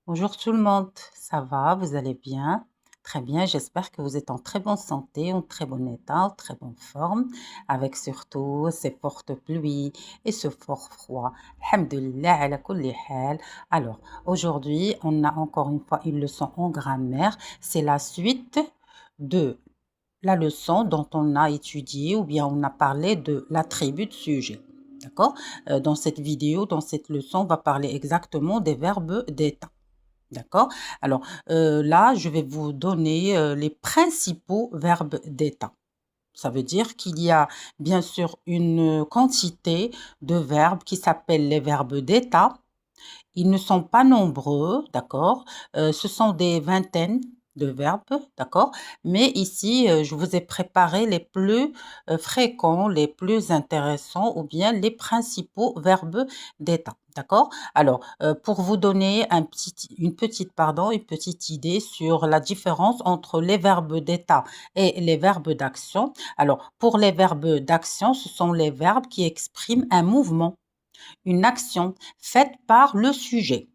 Bonjour tout le monde, ça va, vous allez bien? Très bien, j'espère que vous êtes en très bonne santé, en très bon état, en très bonne forme, avec surtout ces fortes pluies et ce fort froid. Alhamdulillah ala kulli hal. Alors, aujourd'hui, on a encore une fois une leçon en grammaire. C'est la suite de la leçon dont on a étudié ou bien on a parlé de l'attribut de sujet. D'accord? Dans cette vidéo, dans cette leçon, on va parler exactement des verbes d'état. D'accord? Alors, là, je vais vous donner les principaux verbes d'état. Ça veut dire qu'il y a bien sûr une quantité de verbes qui s'appellent les verbes d'état. Ils ne sont pas nombreux, d'accord? Ce sont des vingtaines de verbes, d'accord? Mais ici, je vous ai préparé les plus fréquents, les plus intéressants ou bien les principaux verbes d'état, d'accord? Alors, pour vous donner une petite idée sur la différence entre les verbes d'état et les verbes d'action. Alors, pour les verbes d'action, ce sont les verbes qui expriment un mouvement, une action faite par le sujet.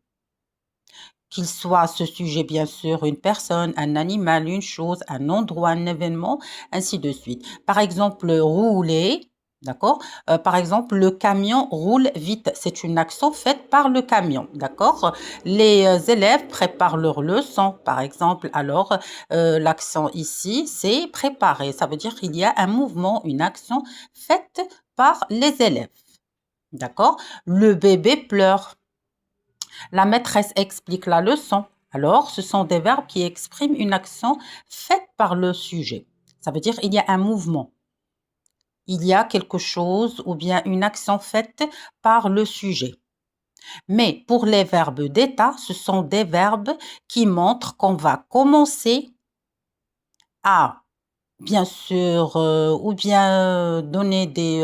Qu'il soit ce sujet, bien sûr, une personne, un animal, une chose, un endroit, un événement, ainsi de suite. Par exemple, rouler, d'accord? Par exemple, le camion roule vite. C'est une action faite par le camion, d'accord? Les élèves préparent leur leçon, par exemple. Alors, l'action ici, c'est préparer. Ça veut dire qu'il y a un mouvement, une action faite par les élèves. D'accord? Le bébé pleure. La maîtresse explique la leçon. Alors, ce sont des verbes qui expriment une action faite par le sujet. Ça veut dire il y a un mouvement. Il y a quelque chose ou bien une action faite par le sujet. Mais pour les verbes d'état, ce sont des verbes qui montrent qu'on va commencer à bien sûr, ou bien donner des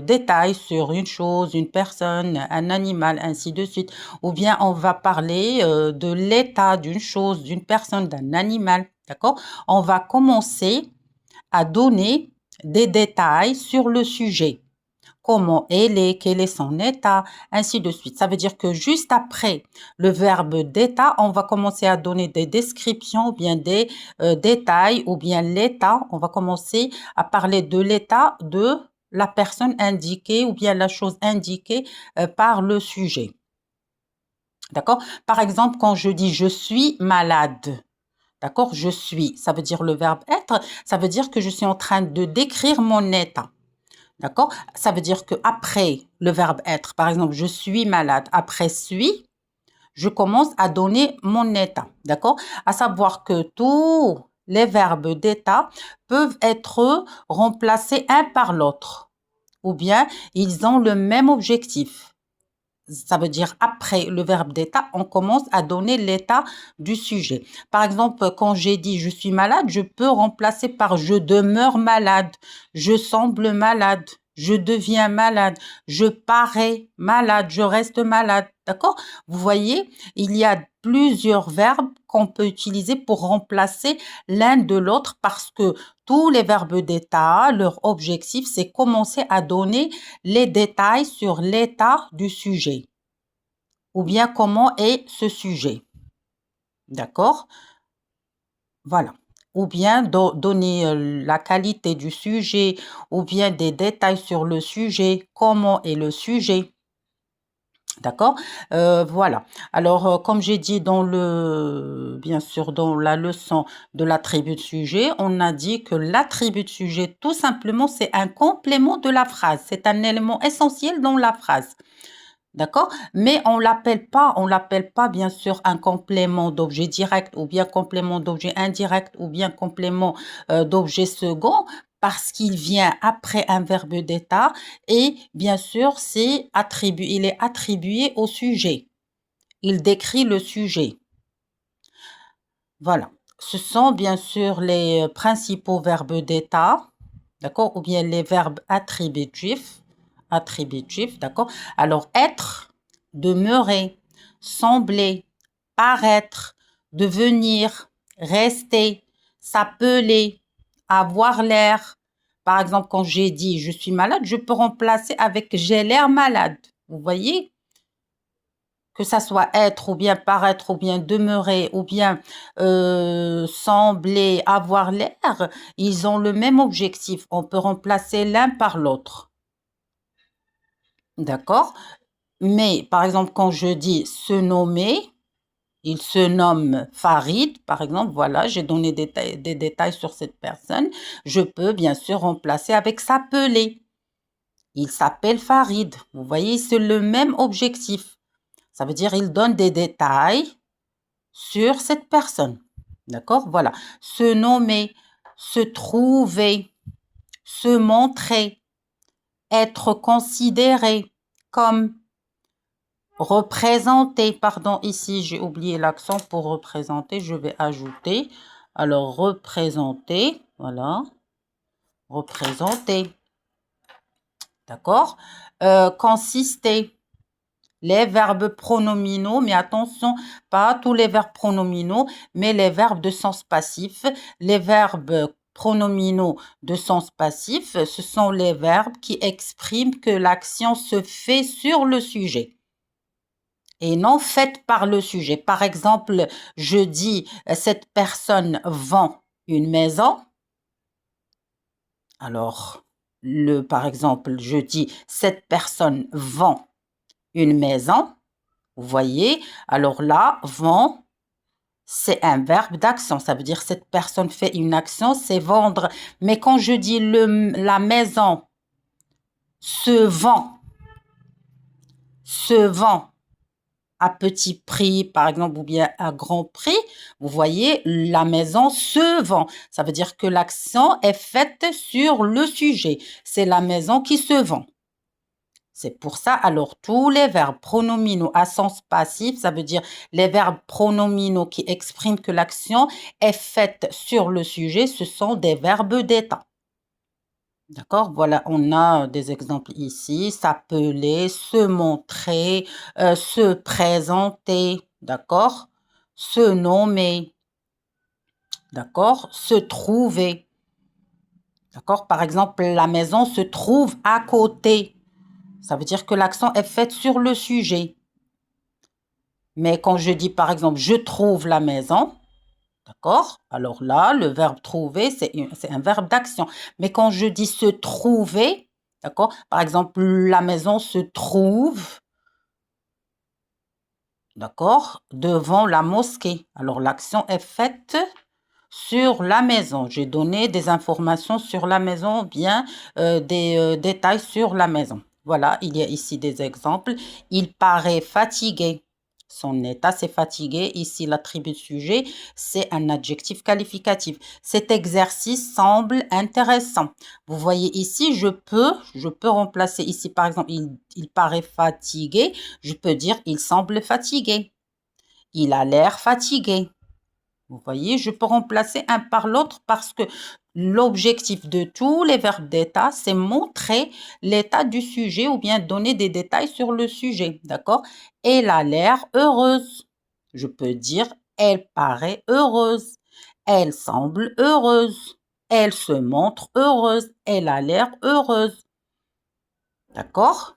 détails sur une chose, une personne, un animal, ainsi de suite. Ou bien on va parler de l'état d'une chose, d'une personne, d'un animal. D'accord? On va commencer à donner des détails sur le sujet. Comment elle est, quel est son état, ainsi de suite. Ça veut dire que juste après le verbe d'état, on va commencer à donner des descriptions ou bien des détails ou bien l'état. On va commencer à parler de l'état de la personne indiquée ou bien la chose indiquée par le sujet. D'accord? Par exemple, quand je dis je suis malade, d'accord? Je suis, ça veut dire le verbe être, ça veut dire que je suis en train de décrire mon état. D'accord? Ça veut dire que après le verbe être, par exemple, je suis malade, après suis, je commence à donner mon état. D'accord? À savoir que tous les verbes d'état peuvent être remplacés un par l'autre ou bien ils ont le même objectif. Ça veut dire après le verbe d'état, on commence à donner l'état du sujet. Par exemple, quand j'ai dit je suis malade, je peux remplacer par je demeure malade, je semble malade, je deviens malade, je parais malade, je reste malade. D'accord? Vous voyez, il y a plusieurs verbes qu'on peut utiliser pour remplacer l'un de l'autre parce que tous les verbes d'état, leur objectif, c'est commencer à donner les détails sur l'état du sujet ou bien comment est ce sujet. D'accord? Voilà. Ou bien donner la qualité du sujet ou bien des détails sur le sujet, comment est le sujet. D'accord? Voilà. Alors, comme j'ai dit bien sûr, dans la leçon de l'attribut de sujet, on a dit que l'attribut de sujet, tout simplement, c'est un complément de la phrase. C'est un élément essentiel dans la phrase. D'accord? Mais on l'appelle pas bien sûr un complément d'objet direct ou bien complément d'objet indirect ou bien complément d'objet second parce qu'il vient après un verbe d'état et bien sûr il est attribué au sujet. Il décrit le sujet. Voilà. Ce sont bien sûr les principaux verbes d'état, d'accord? Ou bien les verbes attributifs, d'accord? Alors, être, demeurer, sembler, paraître, devenir, rester, s'appeler, avoir l'air. Par exemple, quand j'ai dit je suis malade, je peux remplacer avec j'ai l'air malade. Vous voyez? que ça soit être ou bien paraître ou bien demeurer ou bien sembler avoir l'air, ils ont le même objectif. On peut remplacer l'un par l'autre. D'accord? Mais par exemple, quand je dis se nommer, il se nomme Farid, par exemple, voilà, j'ai donné des détails sur cette personne. Je peux bien sûr remplacer avec s'appeler. Il s'appelle Farid. Vous voyez, c'est le même objectif. Ça veut dire il donne des détails sur cette personne. D'accord? Voilà. Se nommer, se trouver, se montrer, être considéré comme, représenter. Pardon, ici j'ai oublié l'accent pour représenter. Je vais ajouter. Alors, représenter. Voilà. Représenter. D'accord? Consister. Les verbes pronominaux, mais attention, pas tous les verbes pronominaux, mais les verbes de sens passif. Les verbes pronominaux de sens passif, ce sont les verbes qui expriment que l'action se fait sur le sujet et non faite par le sujet. Par exemple, je dis cette personne vend une maison. Alors, par exemple, je dis cette personne vend une maison. Vous voyez? Alors là, vend, c'est un verbe d'action. Ça veut dire cette personne fait une action, c'est vendre. Mais quand je dis la maison se vend à petit prix, par exemple, ou bien à grand prix, vous voyez, la maison se vend. Ça veut dire que l'action est faite sur le sujet. C'est la maison qui se vend. C'est pour ça, alors, tous les verbes pronominaux à sens passif, ça veut dire les verbes pronominaux qui expriment que l'action est faite sur le sujet, ce sont des verbes d'état. D'accord? Voilà, on a des exemples ici. S'appeler, se montrer, se présenter. D'accord? Se nommer. D'accord? Se trouver. D'accord? Par exemple, la maison se trouve à côté. Ça veut dire que l'action est faite sur le sujet. Mais quand je dis, par exemple, je trouve la maison, d'accord? Alors là, le verbe trouver, c'est un verbe d'action. Mais quand je dis se trouver, d'accord? Par exemple, la maison se trouve, d'accord? Devant la mosquée. Alors l'action est faite sur la maison. J'ai donné des informations sur la maison, bien des détails sur la maison. Voilà, il y a ici des exemples. Il paraît fatigué. Son état, c'est fatigué. Ici, l'attribut sujet, c'est un adjectif qualificatif. Cet exercice semble intéressant. Vous voyez ici, je peux remplacer ici, par exemple, il paraît fatigué. Je peux dire, il semble fatigué. Il a l'air fatigué. Vous voyez, je peux remplacer un par l'autre parce que l'objectif de tous les verbes d'état, c'est montrer l'état du sujet ou bien donner des détails sur le sujet. D'accord? Elle a l'air heureuse. Je peux dire, elle paraît heureuse. Elle semble heureuse. Elle se montre heureuse. Elle a l'air heureuse. D'accord?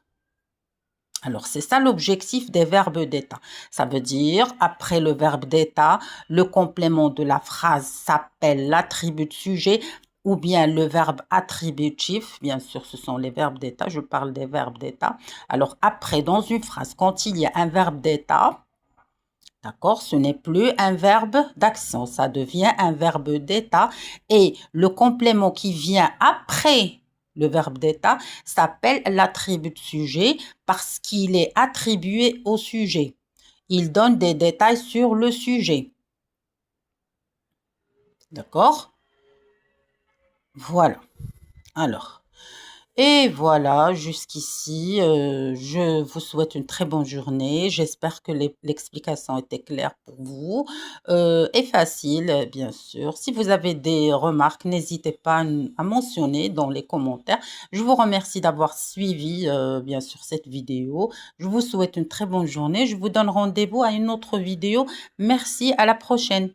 Alors, c'est ça l'objectif des verbes d'état. Ça veut dire, après le verbe d'état, le complément de la phrase s'appelle l'attribut de sujet ou bien le verbe attributif. Bien sûr, ce sont les verbes d'état. Je parle des verbes d'état. Alors, après, dans une phrase, quand il y a un verbe d'état, d'accord, ce n'est plus un verbe d'action. Ça devient un verbe d'état. Et le complément qui vient après le verbe d'état s'appelle l'attribut de sujet parce qu'il est attribué au sujet. Il donne des détails sur le sujet. D'accord? Voilà. Alors, et voilà, jusqu'ici, je vous souhaite une très bonne journée. J'espère que l'explication était claire pour vous et facile, bien sûr. Si vous avez des remarques, n'hésitez pas à mentionner dans les commentaires. Je vous remercie d'avoir suivi, bien sûr, cette vidéo. Je vous souhaite une très bonne journée. Je vous donne rendez-vous à une autre vidéo. Merci, à la prochaine.